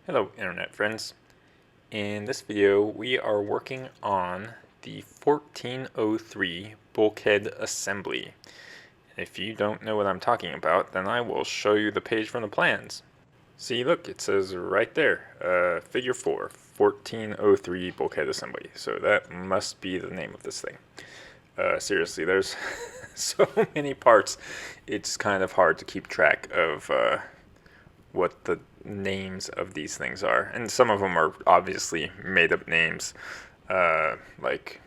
Hello Internet friends. In this video we are working on the 1403 bulkhead assembly. If you don't know what I'm talking about, then I will show you the page from the plans. See, look, it says right there, figure 4, 1403 bulkhead assembly. So that must be the name of this thing. Seriously, there's so many parts, it's kind of hard to keep track of what the names of these things are, and some of them are obviously made up names, like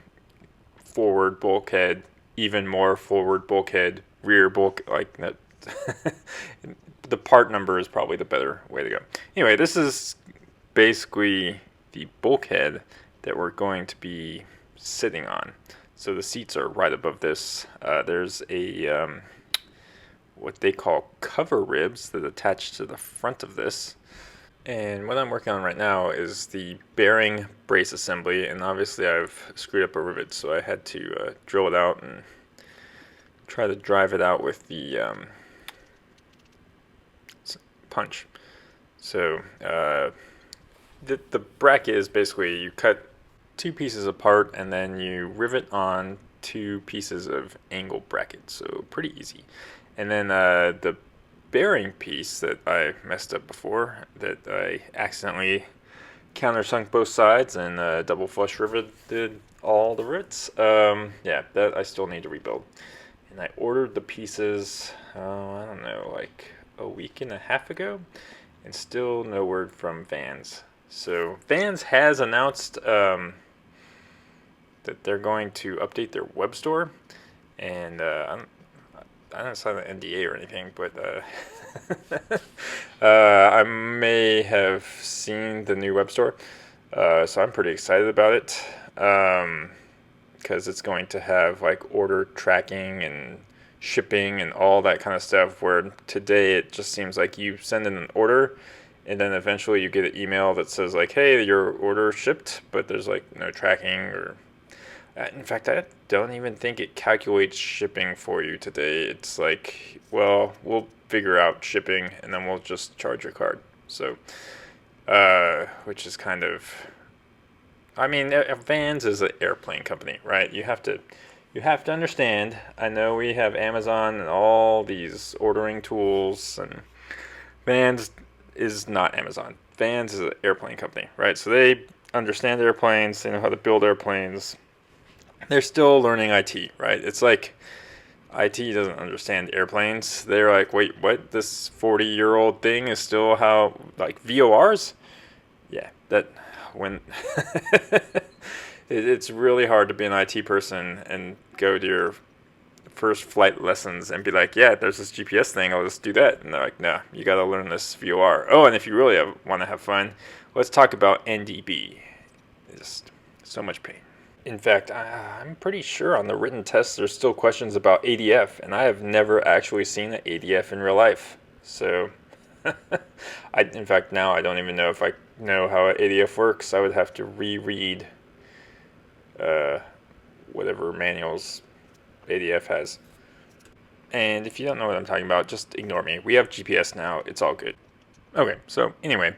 forward bulkhead, even more forward bulkhead, rear bulk, like that. The part number is probably the better way to go. Anyway, this is basically the bulkhead that we're going to be sitting on. So the seats are right above this. There's a what they call cover ribs that attach to the front of this. And what I'm working on right now is the bearing brace assembly, and obviously I've screwed up a rivet, so I had to drill it out and try to drive it out with the punch. So the bracket is basically you cut two pieces apart and then you rivet on two pieces of angle bracket, so pretty easy. And then the bearing piece that I messed up before, that I accidentally countersunk both sides and double flush riveted all the rivets. Yeah, that I still need to rebuild. And I ordered the pieces, I don't know, like a week and a half ago, and still no word from Vans. So Vans has announced that they're going to update their web store, and I don't sign an NDA or anything, but I may have seen the new web store, so I'm pretty excited about it, because it's going to have like order tracking and shipping and all that kind of stuff, where today it just seems like you send in an order and then eventually you get an email that says like, hey, your order shipped, but there's like no tracking. Or in fact, I don't even think it calculates shipping for you today. It's like, well, we'll figure out shipping and then we'll just charge your card. So, which is kind of, I mean, Vans is an airplane company, right? You have to understand. I know we have Amazon and all these ordering tools, and Vans is not Amazon. Vans is an airplane company, right? So they understand airplanes, they know how to build airplanes. They're still learning IT, right? It's like IT doesn't understand airplanes. They're like, wait, what? This 40-year-old thing is still how, like, VORs? Yeah, that, when, it's really hard to be an IT person and go to your first flight lessons and be like, yeah, there's this GPS thing, I'll just do that. And they're like, no, you got to learn this VOR. Oh, and if you really want to have fun, let's talk about NDB. It's just so much pain. In fact, I'm pretty sure on the written tests there's still questions about ADF, and I have never actually seen an ADF in real life. So, in fact, now I don't even know if I know how an ADF works. I would have to reread whatever manuals ADF has. And if you don't know what I'm talking about, just ignore me. We have GPS now. It's all good. Okay, so anyway,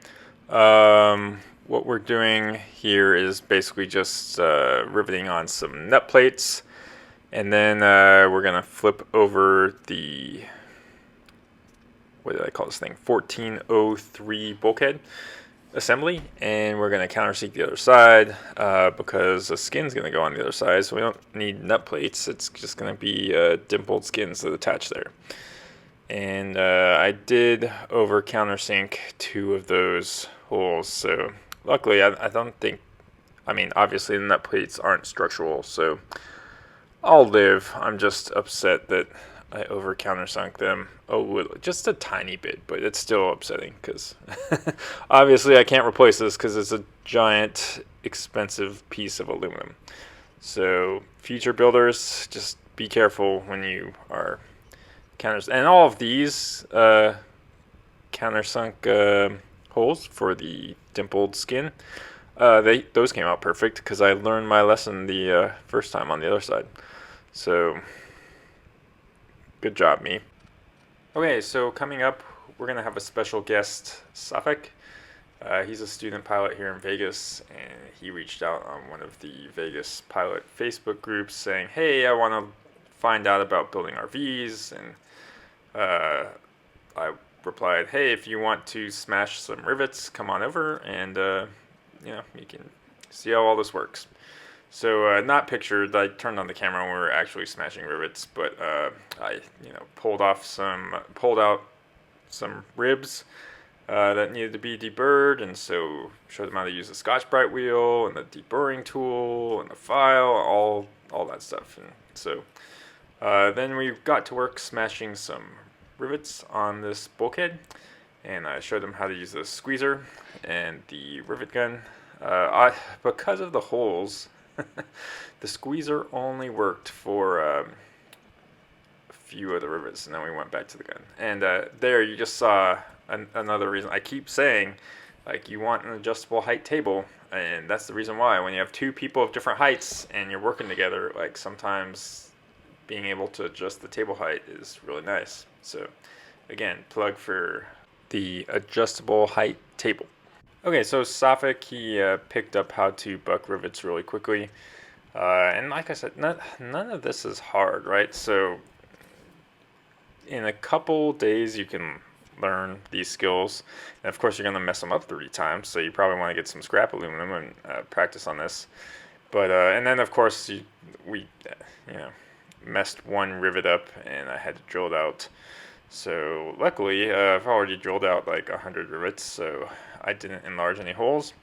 what we're doing here is basically just riveting on some nut plates, and then we're going to flip over the, what did I call this thing, 1403 bulkhead assembly, and we're going to countersink the other side because the skin's going to go on the other side, so we don't need nut plates. It's just going to be dimpled skins that attach there. And I did over countersink two of those holes, so luckily I don't think, I mean, obviously the nut plates aren't structural, so I'll live. I'm just upset that I over countersunk them just a tiny bit, but it's still upsetting because obviously I can't replace this because it's a giant expensive piece of aluminum. So future builders, just be careful when you are counters. And all of these countersunk holes for the dimpled skin, those came out perfect because I learned my lesson the first time on the other side. So good job, me. Okay, so coming up, we're going to have a special guest, Safek. He's a student pilot here in Vegas, and he reached out on one of the Vegas pilot Facebook groups saying, "Hey, I want to find out about building RVs." And I replied, "Hey, if you want to smash some rivets, come on over, and you can see how all this works." So not pictured. I turned on the camera when we were actually smashing rivets, but I pulled out some ribs that needed to be deburred, and so showed them how to use the Scotch-Brite wheel and the deburring tool and the file, all that stuff. And so then we got to work smashing some rivets on this bulkhead, and I showed them how to use the squeezer and the rivet gun. Because of the holes, the squeezer only worked for a few of the rivets, and then we went back to the gun. And there you just saw another reason. I keep saying, like, you want an adjustable height table, and that's the reason why. When you have two people of different heights and you're working together, like, sometimes being able to adjust the table height is really nice. So again, plug for the adjustable height table. Okay, so Safik, he picked up how to buck rivets really quickly. And like I said, none of this is hard, right? So in a couple days, you can learn these skills. And of course, you're going to mess them up 3 times, so you probably want to get some scrap aluminum and practice on this. But and then of course we messed one rivet up, and I had to drill it out. So luckily, I've already drilled out like 100 rivets, so I didn't enlarge any holes.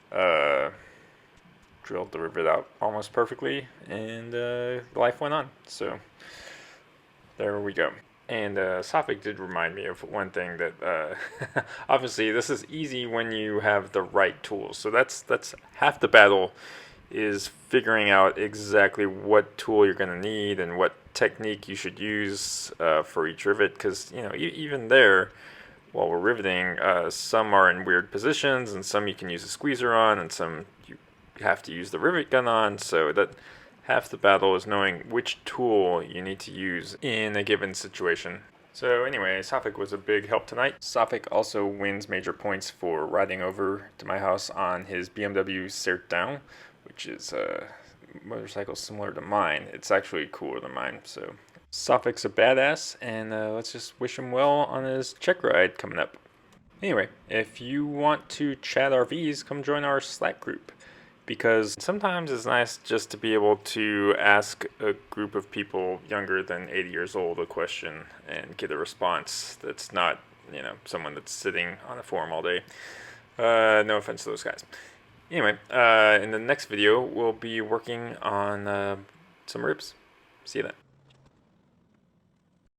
Drilled the rivet out almost perfectly, and life went on. So there we go. And Safik did remind me of one thing that obviously this is easy when you have the right tools. So that's half the battle, is figuring out exactly what tool you're going to need and what technique you should use for each rivet. Because even there, while we're riveting, some are in weird positions, and some you can use a squeezer on, and some you have to use the rivet gun on. So that half the battle is knowing which tool you need to use in a given situation. So anyway, Safik was a big help tonight. Safik also wins major points for riding over to my house on his BMW Certain, which is a motorcycle similar to mine. It's actually cooler than mine. So Safik's a badass, and let's just wish him well on his Czech ride coming up. Anyway, if you want to chat RVs, come join our Slack group, because sometimes it's nice just to be able to ask a group of people younger than 80 years old a question and get a response that's not, someone that's sitting on a forum all day. No offense to those guys. Anyway, in the next video, we'll be working on some ribs. See you then.